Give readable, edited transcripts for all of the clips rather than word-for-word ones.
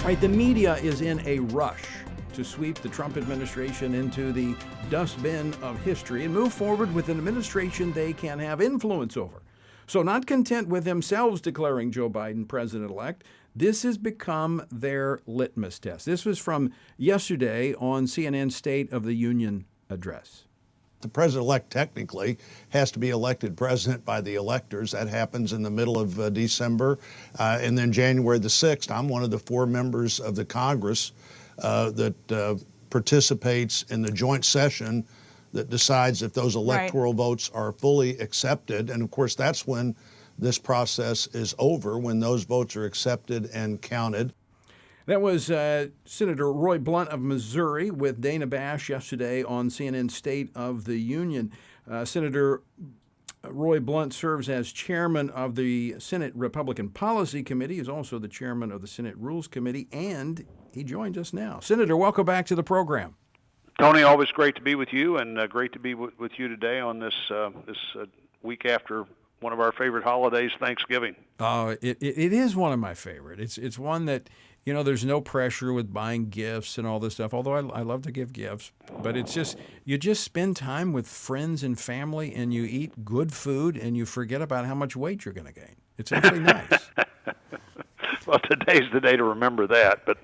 right, the media is in a rush to sweep the Trump administration into the dustbin of history and move forward with an administration they can have influence over. So, not content with themselves declaring Joe Biden president-elect, this has become their litmus test. This was from yesterday on CNN's State of the Union address. The president-elect technically has to be elected president by the electors. That happens in the middle of December. And then January the 6th, I'm one of the 4 members of the Congress that participates in the joint session that decides if those electoral votes are fully accepted. And of course, that's when this process is over, when those votes are accepted and counted. That was Senator Roy Blunt of Missouri with Dana Bash yesterday on CNN State of the Union. Senator Roy Blunt serves as chairman of the Senate Republican Policy Committee. He's also the chairman of the Senate Rules Committee, and he joins us now. Senator, welcome back to the program. Tony, always great to be with you, and great to be with you today on this week after one of our favorite holidays, Thanksgiving. It is one of my favorite. It's one that, you know, there's no pressure with buying gifts and all this stuff, although I love to give gifts. But it's just, you just spend time with friends and family, and you eat good food, and you forget about how much weight you're going to gain. It's actually nice. Well, today's the day to remember that, but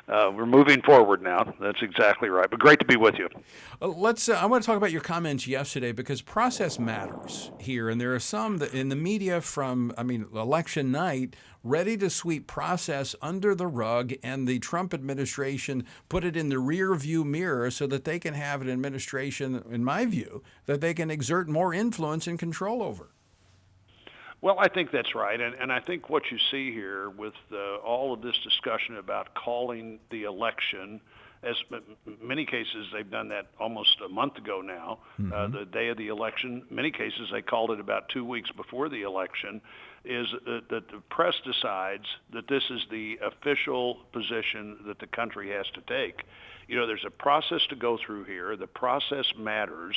we're moving forward now. That's exactly right. But great to be with you. I want to talk about your comments yesterday, because process matters here. And there are some that in the media from, election night, ready to sweep process under the rug, and the Trump administration put it in the rear view mirror so that they can have an administration, in my view, that they can exert more influence and control over. Well, I think that's right, and I think what you see here with all of this discussion about calling the election, as many cases they've done that almost a month ago now, the day of the election. Many cases they called it about 2 weeks before the election, is that the press decides that this is the official position that the country has to take. You know, there's a process to go through here. The process matters.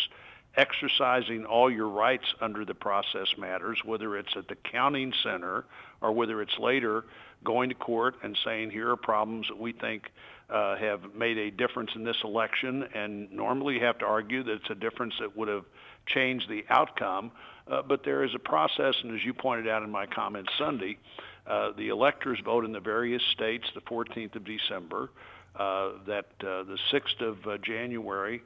Exercising all your rights under the process matters, whether it's at the counting center or whether it's later going to court and saying, here are problems that we think have made a difference in this election, and normally you have to argue that it's a difference that would have changed the outcome. But there is a process, and as you pointed out in my comments Sunday, the electors vote in the various states the 14th of December, the 6th of January,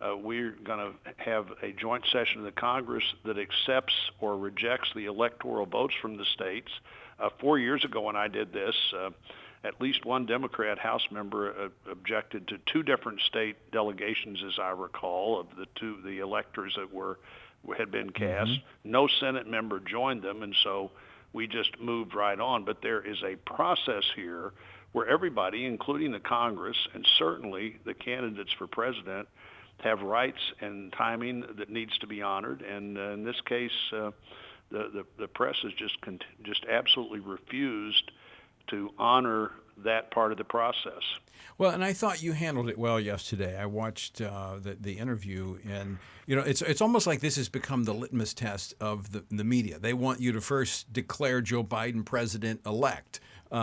we're going to have a joint session of the Congress that accepts or rejects the electoral votes from the states. 4 years ago when I did this, at least one Democrat House member objected to 2 different state delegations, as I recall, of the electors that had been cast. No Senate member joined them, and so we just moved right on. But there is a process here where everybody, including the Congress and certainly the candidates for president, have rights and timing that needs to be honored. And in this case, the press has just absolutely refused to honor that part of the process. Well, and I thought you handled it well yesterday. I watched the interview, and you know, it's almost like this has become the litmus test of the media. They want you to first declare Joe Biden president-elect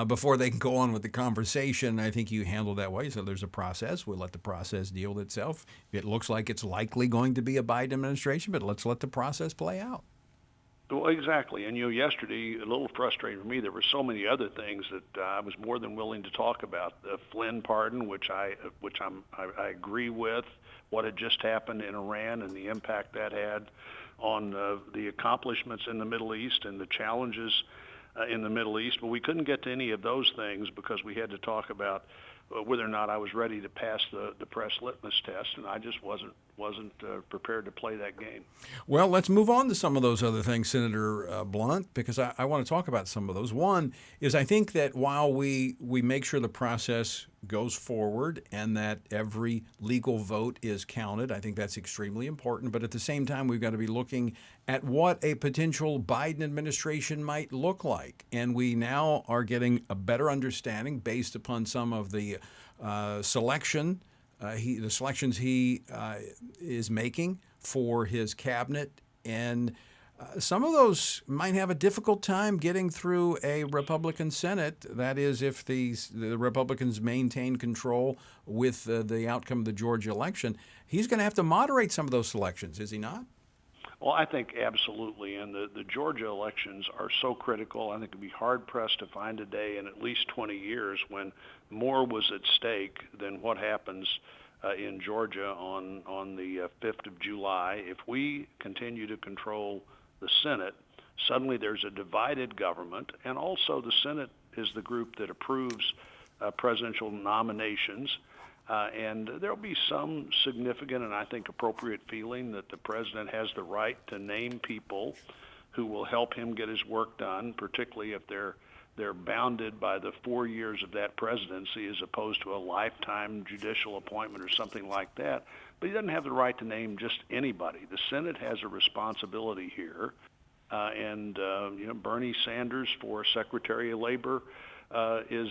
before they can go on with the conversation. I think you handled that way. So there's a process. We'll let the process deal with itself. It looks like it's likely going to be a Biden administration, but let's let the process play out. Well, exactly. And, you know, yesterday, a little frustrating for me, there were so many other things that I was more than willing to talk about. The Flynn pardon, which I agree with, what had just happened in Iran and the impact that had on the accomplishments in the Middle East and the challenges in the Middle East. But we couldn't get to any of those things because we had to talk about whether or not I was ready to pass the press litmus test, and I just wasn't prepared to play that game. Well, let's move on to some of those other things, Senator Blunt, because I want to talk about some of those. One is I think that while we make sure the process goes forward and that every legal vote is counted, I think that's extremely important. But at the same time, we've got to be looking at what a potential Biden administration might look like. And we now are getting a better understanding based upon some of the selections he is making for his cabinet. And some of those might have a difficult time getting through a Republican Senate. That is, if the Republicans maintain control with the outcome of the Georgia election. He's going to have to moderate some of those selections, is he not? Well, I think absolutely, and the Georgia elections are so critical. I think it'd be hard-pressed to find a day in at least 20 years when more was at stake than what happens in Georgia on the 5th of July. If we continue to control the Senate, suddenly there's a divided government, and also the Senate is the group that approves presidential nominations. And there'll be some significant and I think appropriate feeling that the president has the right to name people who will help him get his work done, particularly if they're bounded by the 4 years of that presidency as opposed to a lifetime judicial appointment or something like that. But he doesn't have the right to name just anybody. The Senate has a responsibility here. Bernie Sanders for Secretary of Labor is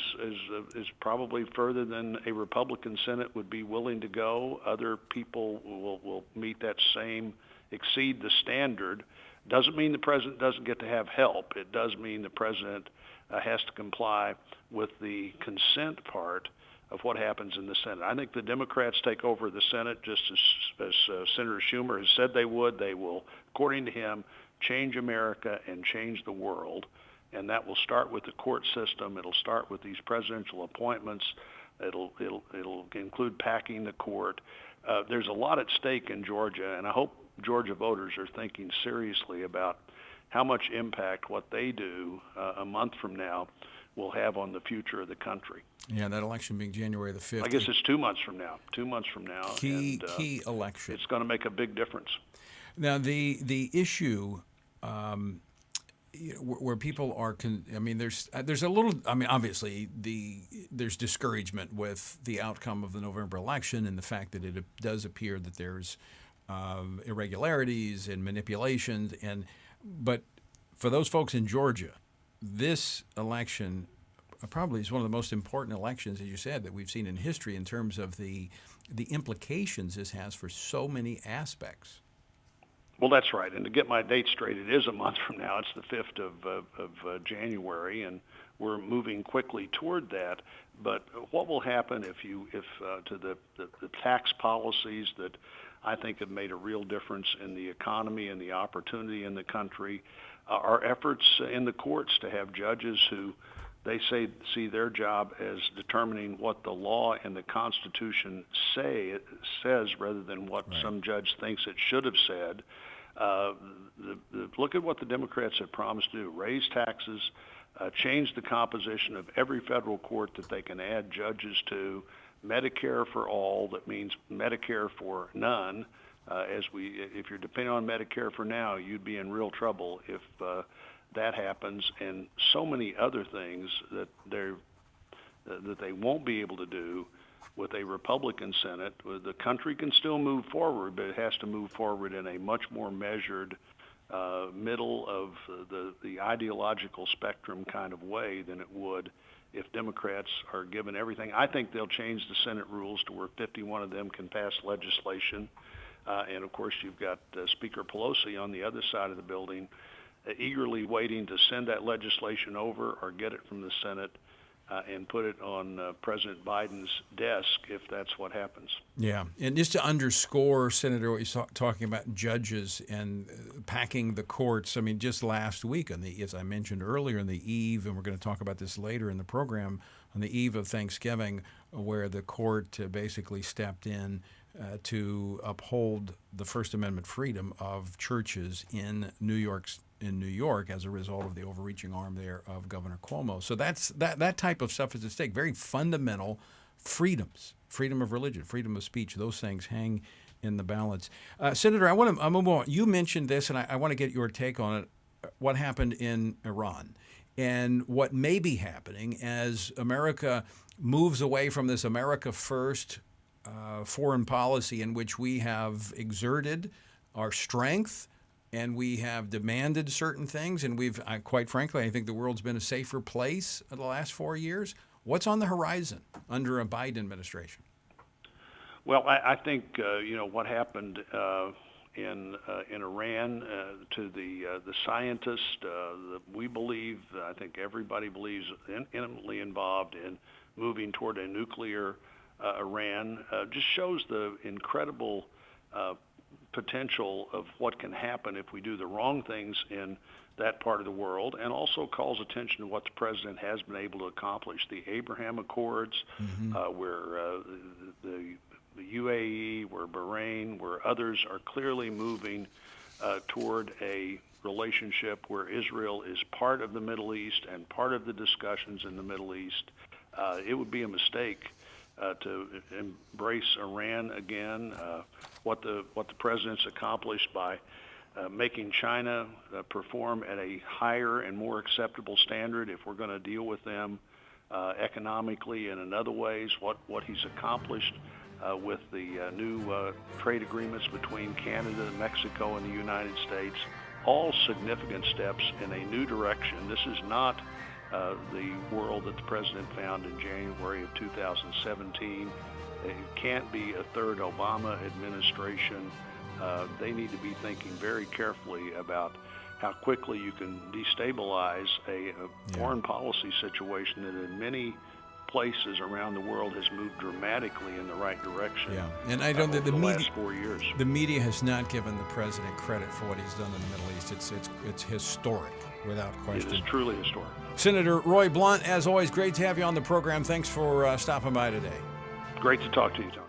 probably further than a Republican Senate would be willing to go. Other people will meet that same, exceed the standard. Doesn't mean the president doesn't get to have help. It does mean the president has to comply with the consent part of what happens in the Senate. I think the Democrats take over the Senate just as Senator Schumer has said they would. They will, according to him, change America and change the world. And that will start with the court system. It'll start with these presidential appointments. It'll include packing the court. There's a lot at stake in Georgia, and I hope Georgia voters are thinking seriously about how much impact what they do a month from now will have on the future of the country. Yeah, that election being January the 5th. I guess it's 2 months from now. 2 months from now. Key election. It's going to make a big difference. Now, the issue where people are, there's a little, obviously there's discouragement with the outcome of the November election and the fact that it does appear that there's irregularities and manipulations, but for those folks in Georgia, this election probably is one of the most important elections, as you said, that we've seen in history in terms of the implications this has for so many aspects. Well, that's right. And to get my date straight, it is a month from now. It's the 5th of January, and we're moving quickly toward that. But what will happen if to the tax policies that I think have made a real difference in the economy and the opportunity in the country, our efforts in the courts to have judges who they see their job as determining what the law and the Constitution says rather than what some judge thinks it should have said. Look at what the Democrats have promised to do: raise taxes, change the composition of every federal court that they can add judges to, Medicare for all, that means Medicare for none. If you're depending on Medicare for now, you'd be in real trouble if that happens, and so many other things that they won't be able to do with a Republican Senate. The country can still move forward, but it has to move forward in a much more measured, middle of the ideological spectrum kind of way than it would if Democrats are given everything. I think they'll change the Senate rules to where 51 of them can pass legislation. And, of course, you've got Speaker Pelosi on the other side of the building eagerly waiting to send that legislation over or get it from the Senate and put it on President Biden's desk if that's what happens. Yeah, and just to underscore, Senator, what you're talking about judges and packing the courts, just last week, as I mentioned earlier, on the eve, and we're going to talk about this later in the program, on the eve of Thanksgiving, where the court basically stepped in to uphold the First Amendment freedom of churches in New York as a result of the overreaching arm there of Governor Cuomo. So that type of stuff is at stake. Very fundamental freedoms, freedom of religion, freedom of speech. Those things hang in the balance. Senator, I want to move on. You mentioned this, and I want to get your take on it. What happened in Iran and what may be happening as America moves away from this America First foreign policy in which we have exerted our strength and we have demanded certain things, and quite frankly, I think the world's been a safer place in the last 4 years. What's on the horizon under a Biden administration? Well, I think what happened in Iran, to the scientists. We believe, I think everybody believes, intimately involved in moving toward a nuclear Iran, just shows the incredible potential of what can happen if we do the wrong things in that part of the world, and also calls attention to what the president has been able to accomplish. The Abraham Accords, where the UAE, where Bahrain, where others are clearly moving toward a relationship where Israel is part of the Middle East and part of the discussions in the Middle East. It would be a mistake to embrace Iran again. What the president's accomplished by making China perform at a higher and more acceptable standard if we're going to deal with them economically and in other ways, what he's accomplished with the new trade agreements between Canada, Mexico, and the United States, all significant steps in a new direction. This is not the world that the president found in January of 2017. It can't be a third Obama administration. They need to be thinking very carefully about how quickly you can destabilize a foreign policy situation that in many places around the world has moved dramatically in the right direction. Yeah, and I don't. The media, last 4 years. The media has not given the president credit for what he's done in the Middle East. It's historic, without question. It is truly historic. Senator Roy Blunt, as always, great to have you on the program. Thanks for stopping by today. Great to talk to you, Tony.